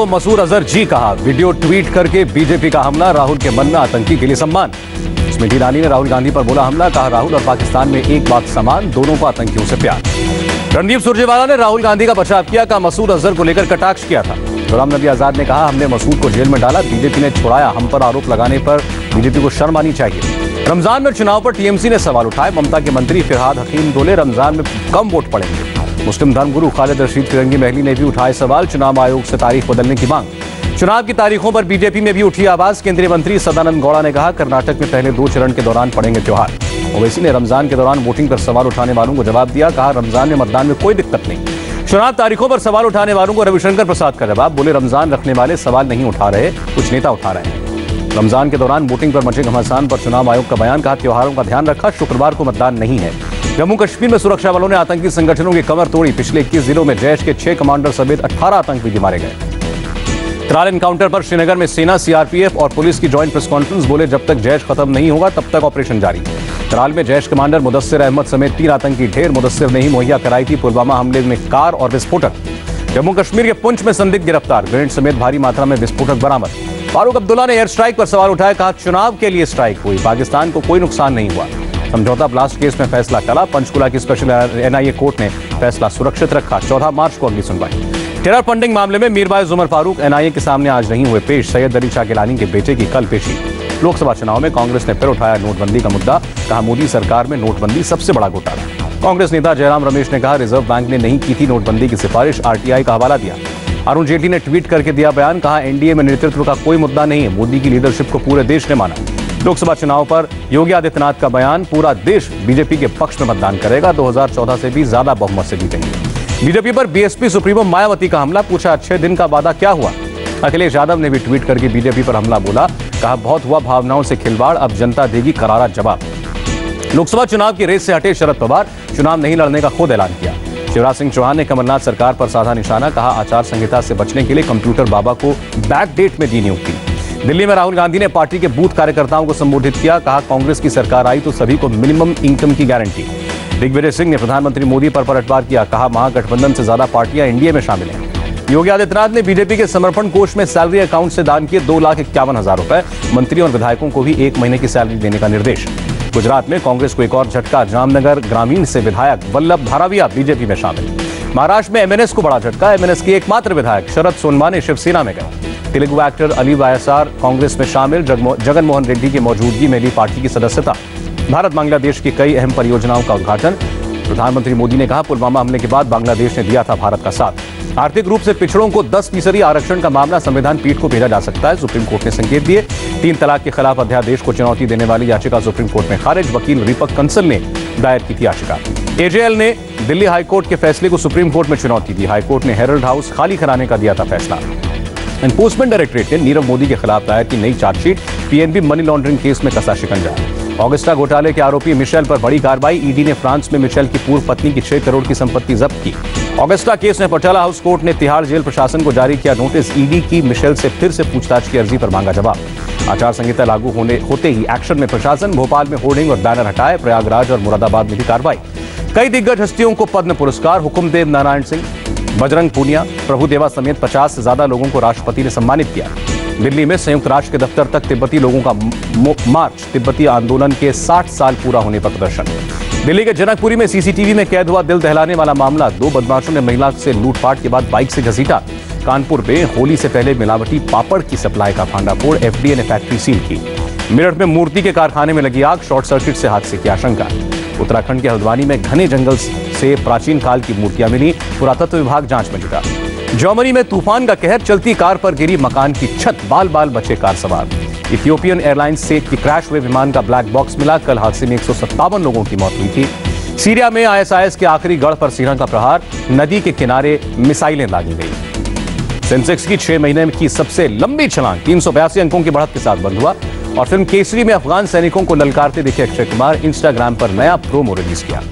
को मसूद अजहर जी कहा, video tweet करके बीजेपी का हमला, राहुल के मन में आतंकी के लिए सम्मान। स्मृति ईरानी ने राहुल गांधी पर बोला हमला, कहा राहुल और पाकिस्तान में एक बात समान, दोनों को आतंकियों से प्यार। रणदीप सुरजेवाला ने राहुल गांधी का बचाव किया, कहा मसूद अजहर को लेकर कटाक्ष किया था। गुलाम नबी आजाद ने कहा हमने मसूद को जेल में डाला, बीजेपी ने छुड़ाया, हम पर आरोप लगाने पर बीजेपी को शर्म आनी चाहिए। रमजान में चुनाव पर टीएमसी ने सवाल उठाए, ममता के मंत्री फिरहाद हकीम बोले रमजान में कम वोट पड़ेंगे। मुस्लिम धर्मगुरु खालिद रशीद फिरंगी महली ने भी उठाए सवाल, चुनाव आयोग से तारीख बदलने की मांग। चुनाव की तारीखों पर बीजेपी में भी उठी आवाज, केंद्रीय मंत्री सदानंद गौड़ा ने कहा कर्नाटक में पहले 2 चरण के दौरान पड़ेंगे त्योहार। ओवैसी ने रमजान के दौरान वोटिंग पर सवाल उठाने वालों को जवाब दिया, कहा रमजान में मतदान में कोई दिक्कत नहीं। चुनाव तारीखों पर सवाल उठाने वालों को रविशंकर प्रसाद का जवाब, बोले रमजान रखने वाले सवाल नहीं उठा रहे, कुछ नेता उठा रहे हैं। रमजान के दौरान वोटिंग पर मचे घमासान पर चुनाव आयोग का बयान, कहा त्योहारों का ध्यान रखा, शुक्रवार को मतदान नहीं है। जम्मू कश्मीर में सुरक्षा बलों ने आतंकी संगठनों की कमर तोड़ी, पिछले 21 जिलों में जैश के 6 कमांडर समेत 18 आतंकवादी मारे गए। त्राल एनकाउंटर पर श्रीनगर में सेना, सीआरपीएफ और पुलिस की ज्वाइंट प्रेस कॉन्फ्रेंस, बोले जब तक जैश खत्म नहीं होगा तब तक ऑपरेशन जारी। त्राल में जैश कमांडर मुदस्सिर अहमद समेत 3 आतंकी ढेर, मुदस्सिर ने ही मुहैया कराई थी पुलवामा हमले में कार और विस्फोटक। जम्मू कश्मीर के पुंछ में संदिग्ध गिरफ्तार, ग्रेनेड समेत भारी मात्रा में विस्फोटक बरामद। फारूक अब्दुल्ला ने एयर स्ट्राइक पर सवाल उठाया, कहा चुनाव के लिए स्ट्राइक हुई, पाकिस्तान को कोई नुकसान नहीं हुआ। समझौता ब्लास्ट केस में फैसला टला, पंचकुला की स्पेशल एनआईए कोर्ट ने फैसला सुरक्षित रखा, 14 मार्च को अगली सुनवाई। टेरर फंडिंग मामले में मीरबाइज उमर फारूक एनआईए के सामने आज नहीं हुए पेश, सैयद अली शाह गिलानी के बेटे की कल पेशी। लोकसभा चुनाव में कांग्रेस ने फिर उठाया नोटबंदी का मुद्दा, कहा मोदी सरकार में नोटबंदी सबसे बड़ा घोटाला। कांग्रेस नेता जयराम रमेश ने कहा रिजर्व बैंक ने नहीं की थी नोटबंदी की सिफारिश, आरटीआई का हवाला दिया। अरुण जेटली ने ट्वीट करके दिया बयान, कहा एनडीए में नेतृत्व का कोई मुद्दा नहीं है, मोदी की लीडरशिप को पूरे देश ने माना। लोकसभा चुनाव पर योगी आदित्यनाथ का बयान, पूरा देश बीजेपी के पक्ष में मतदान करेगा, 2014 से भी ज्यादा बहुमत से जीतेंगे। बीजेपी पर बीएसपी सुप्रीमो मायावती का हमला, पूछा 6 दिन का वादा क्या हुआ। अखिलेश यादव ने भी ट्वीट करके बीजेपी पर हमला बोला, कहा बहुत हुआ भावनाओं से खिलवाड़, अब जनता देगी करारा जवाब। लोकसभा चुनाव की रेस से हटे शरद पवार, चुनाव नहीं लड़ने का खुद ऐलान किया। शिवराज सिंह चौहान ने कमलनाथ सरकार पर साधा निशाना, कहा आचार संहिता से बचने के लिए कंप्यूटर बाबा को बैक डेट में दी नियुक्ति। दिल्ली में राहुल गांधी ने पार्टी के बूथ कार्यकर्ताओं को संबोधित किया, कहा कांग्रेस की सरकार आई तो सभी को मिनिमम इनकम की गारंटी। दिग्विजय सिंह ने प्रधानमंत्री मोदी पर पलटवार किया, कहा महागठबंधन से ज्यादा पार्टियां एनडीए में शामिल हैं। योगी आदित्यनाथ ने बीजेपी के समर्पण कोष में सैलरी अकाउंट से दान किए 2,51,000 रुपए, मंत्रियों और विधायकों को भी 1 महीने की सैलरी देने का निर्देश। गुजरात में कांग्रेस को एक और झटका, जामनगर ग्रामीण से विधायक वल्लभ धाराविया बीजेपी में शामिल। महाराष्ट्र में एमएनएस को बड़ा झटका, एमएनएस के एकमात्र विधायक शरद सोनवाने शिवसेना में गए। तेलुगु एक्टर अली वायसार कांग्रेस में शामिल, जगन मोहन रेड्डी की मौजूदगी में ली पार्टी की सदस्यता। भारत बांग्लादेश की कई अहम परियोजनाओं का उद्घाटन, प्रधानमंत्री मोदी ने कहा पुलवामा हमले के बाद बांग्लादेश ने दिया था भारत का साथ। आर्थिक रूप से पिछड़ों को 10% आरक्षण का मामला संविधान पीठ को भेजा जा सकता है, सुप्रीम कोर्ट ने संकेत दिए। 3 तलाक के खिलाफ अध्यादेश को चुनौती देने वाली याचिका सुप्रीम कोर्ट में खारिज, वकील दीपक कंसल ने दायर की थी याचिका। एजेएल ने दिल्ली हाईकोर्ट के फैसले को सुप्रीम कोर्ट में चुनौती दी, हाईकोर्ट ने हेरल्ड हाउस खाली कराने का दिया था फैसला। एनफोर्समेंट डायरेक्टरेट ने नीरव मोदी के खिलाफ दायर की नई chargesheet, PNB money laundering case में कसा शिकंजा। ऑगस्टा घोटाले के आरोपी मिशेल पर बड़ी कार्रवाई, ईडी ने फ्रांस में मिशेल की पूर्व पत्नी की 6 करोड़ की संपत्ति जब्त की। ऑगस्टा केस में पटियाला हाउस कोर्ट ने तिहाड़ जेल प्रशासन को जारी किया नोटिस, ईडी की मिशेल से फिर से पूछताछ की अर्जी पर मांगा जवाब। आचार संहिता लागू होते ही एक्शन में प्रशासन, भोपाल में होर्डिंग और बैनर हटाए, प्रयागराज और मुरादाबाद में भी कार्रवाई। कई दिग्गज हस्तियों को पद्म पुरस्कार, हुकुमदेव नारायण सिंह, बजरंग पूनिया, प्रभुदेवा समेत 50 से ज्यादा लोगों को राष्ट्रपति ने सम्मानित किया। दिल्ली में संयुक्त राष्ट्र के दफ्तर तक तिब्बती लोगों का मार्च, तिब्बती आंदोलन के 60 साल पूरा होने पर प्रदर्शन। दिल्ली के जनकपुरी में सीसीटीवी में कैद हुआ दिल दहलाने वाला मामला, 2 बदमाशों ने महिला से लूटपाट के बाद बाइक से घसीटा। कानपुर में होली से पहले मिलावटी पापड़ की सप्लाई का भांडाफोड़, एफडीए ने फैक्ट्री सील की। मेरठ में मूर्ति के कारखाने में लगी आग, शॉर्ट सर्किट से हादसे की आशंका। उत्तराखंड के हल्द्वानी में घने जंगल से प्राचीन काल की मूर्तियां मिली, पुरातत्व विभाग जांच में जुटा। जर्मनी में तूफान का कहर, चलती कार पर गिरी मकान की छत, बाल बाल बचे कार सवार। इथियोपियन एयरलाइंस से क्रैश हुए विमान का ब्लैक बॉक्स मिला, कल हादसे में 157 लोगों की मौत हुई थी। सीरिया में आईएसआईएस के आखिरी गढ़ पर सीना का प्रहार, नदी के किनारे मिसाइलें दागी गई। सेंसेक्स की 6 महीने की सबसे लंबी छलांग 382 अंकों की बढ़त के साथ बंद हुआ। और फिल्म केसरी में अफगान सैनिकों को ललकारते दिखे अक्षय कुमार, इंस्टाग्राम पर नया प्रोमो रिलीज किया।